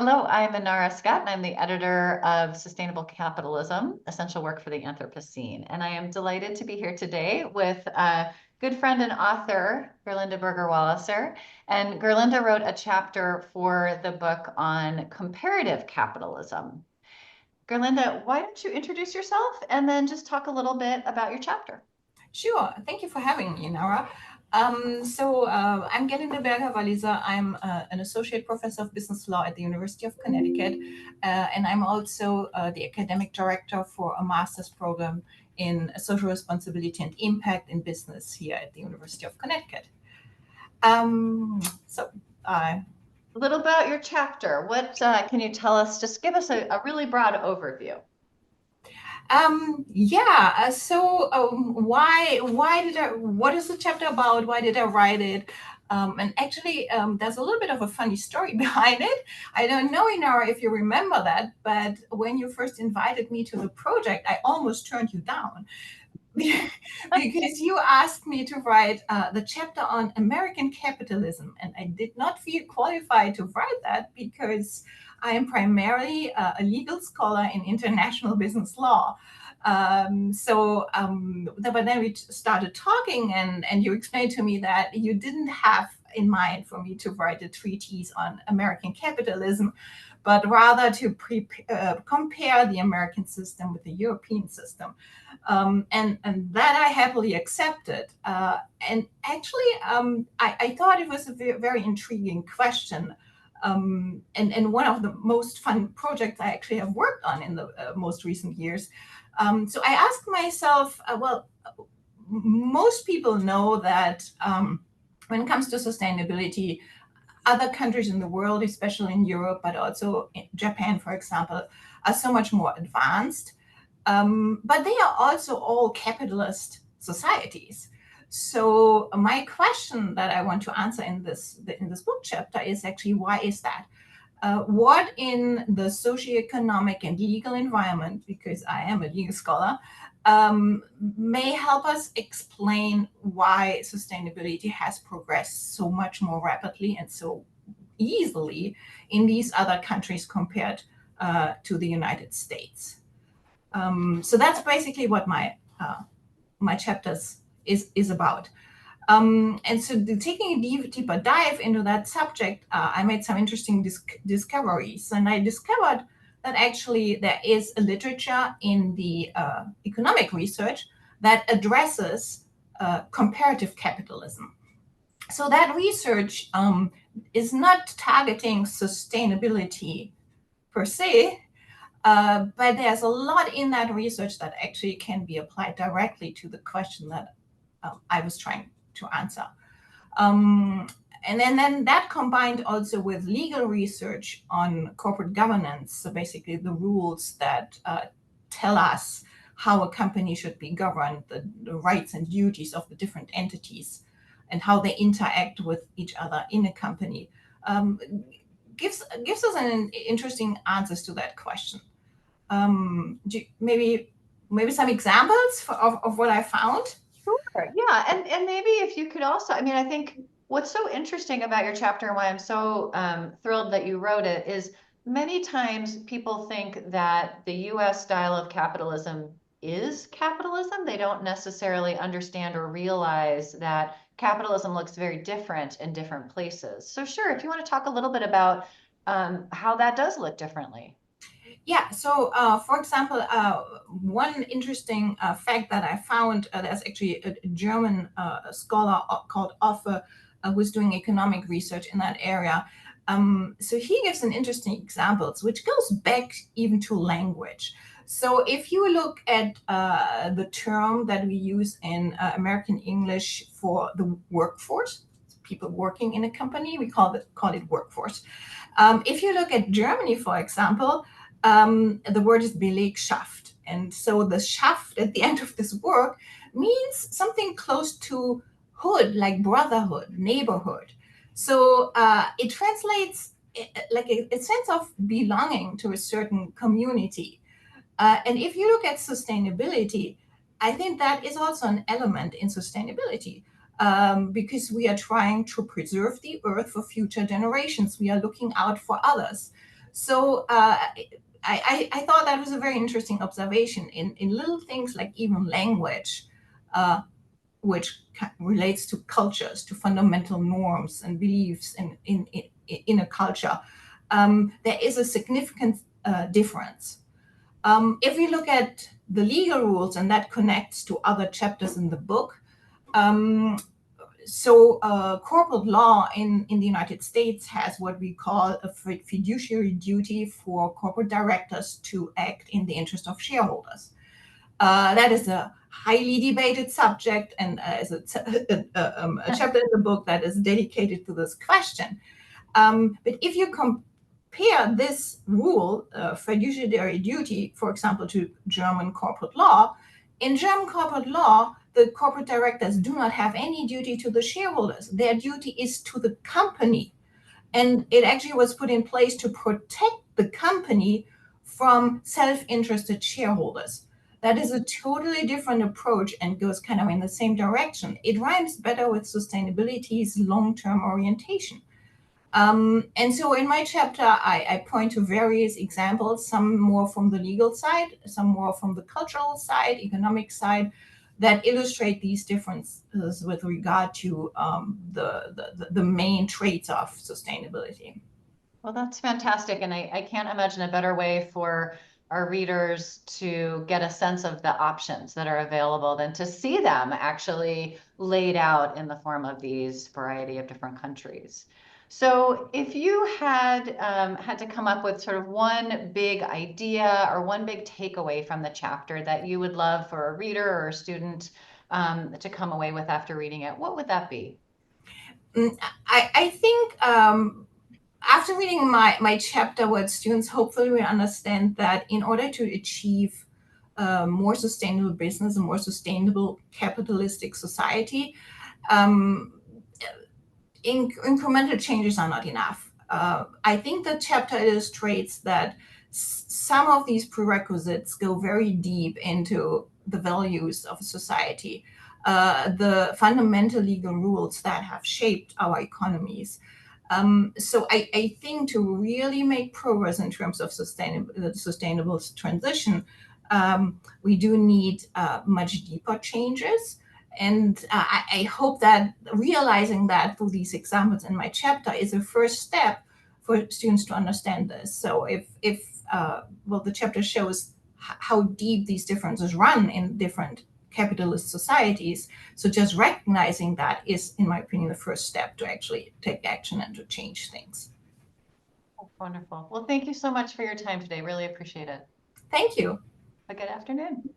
Hello, I'm Inara Scott, and I'm the editor of Sustainable Capitalism, Essential Work for the Anthropocene. And I am delighted to be here today with a good friend and author, Gerlinde Berger-Walliser. And Gerlinde wrote a chapter for the book on comparative capitalism. Gerlinde, why don't you introduce yourself and then just talk a little bit about your chapter? Sure. Thank you for having me, Nara. I'm Gerlinde Berger-Walliser. I'm an associate professor of business law at the University of Connecticut, and I'm also the academic director for a master's program in social responsibility and impact in business here at the University of Connecticut. Um, so, uh, A little about your chapter. What can you tell us? Just give us a really broad overview. why did I, what is the chapter about? Why did I write it? And actually, there's a little bit of a funny story behind it. I don't know, Inara, if you remember that, but when you first invited me to the project, I almost turned you down because you asked me to write the chapter on American capitalism, and I did not feel qualified to write that because I am primarily a legal scholar in international business law. But then we started talking, and you explained to me that you didn't have in mind for me to write a treatise on American capitalism, but rather to compare the American system with the European system. And that I happily accepted. And actually, I thought it was a very intriguing question. And one of the most fun projects I actually have worked on in the most recent years. So I asked myself, most people know that when it comes to sustainability, other countries in the world, especially in Europe, but also in Japan, for example, are so much more advanced. But they are also all capitalist societies. So my question that I want to answer in this book chapter is actually, why is that? What in the socioeconomic and legal environment, because I am a legal scholar, may help us explain why sustainability has progressed so much more rapidly and so easily in these other countries compared to the United States. So that's basically what my chapters is about. And so taking a deeper dive into that subject, I made some interesting discoveries. And I discovered that actually there is a literature in the economic research that addresses comparative capitalism. So that research is not targeting sustainability per se, but there's a lot in that research that actually can be applied directly to the question that I was trying to answer. Um, and then that combined also with legal research on corporate governance, so basically the rules that tell us how a company should be governed, the rights and duties of the different entities, and how they interact with each other in a company, um, gives us an interesting answers to that question. Maybe some examples of what I found. Sure. Yeah. And maybe if you could also, I mean, I think what's so interesting about your chapter and why I'm so thrilled that you wrote it is many times people think that the US style of capitalism is capitalism. They don't necessarily understand or realize that capitalism looks very different in different places. So, sure, if you want to talk a little bit about how that does look differently. Yeah, so for example, one interesting fact that I found, there's actually a German scholar called Offe who's doing economic research in that area. So he gives an interesting examples, which goes back even to language. So if you look at the term that we use in American English for the workforce, people working in a company, we call it workforce. If you look at Germany, for example, the word is Belegschaft. And so the shaft at the end of this word means something close to hood, like brotherhood, neighborhood. So it translates like a sense of belonging to a certain community. And if you look at sustainability, I think that is also an element in sustainability, because we are trying to preserve the earth for future generations. We are looking out for others. So I thought that was a very interesting observation in little things like even language, which relates to cultures, to fundamental norms and beliefs in a culture. There is a significant difference. If we look at the legal rules, and that connects to other chapters in the book, corporate law in the United States has what we call a fiduciary duty for corporate directors to act in the interest of shareholders. That is a highly debated subject, and is a chapter in the book that is dedicated to this question. But if you compare this rule, fiduciary duty, for example, to German corporate law, in German corporate law, the corporate directors do not have any duty to the shareholders. Their duty is to the company. And it actually was put in place to protect the company from self-interested shareholders. That is a totally different approach and goes kind of in the same direction. It rhymes better with sustainability's long-term orientation. And so in my chapter, I point to various examples, some more from the legal side, some more from the cultural side, economic side, that illustrate these differences with regard to the main traits of sustainability. Well, that's fantastic. And I can't imagine a better way for our readers to get a sense of the options that are available than to see them actually laid out in the form of these variety of different countries. So if you had had to come up with sort of one big idea or one big takeaway from the chapter that you would love for a reader or a student to come away with after reading it, what would that be? I think after reading my chapter, what students hopefully will understand that in order to achieve a more sustainable business, a more sustainable capitalistic society, incremental changes are not enough. I think the chapter illustrates that some of these prerequisites go very deep into the values of a society, the fundamental legal rules that have shaped our economies. So I think to really make progress in terms of sustainable transition, we do need much deeper changes. And I hope that realizing that through these examples in my chapter is a first step for students to understand this. So the chapter shows how deep these differences run in different capitalist societies. So just recognizing that is, in my opinion, the first step to actually take action and to change things. Wonderful. Well, thank you so much for your time today. Really appreciate it. Thank you. A good afternoon.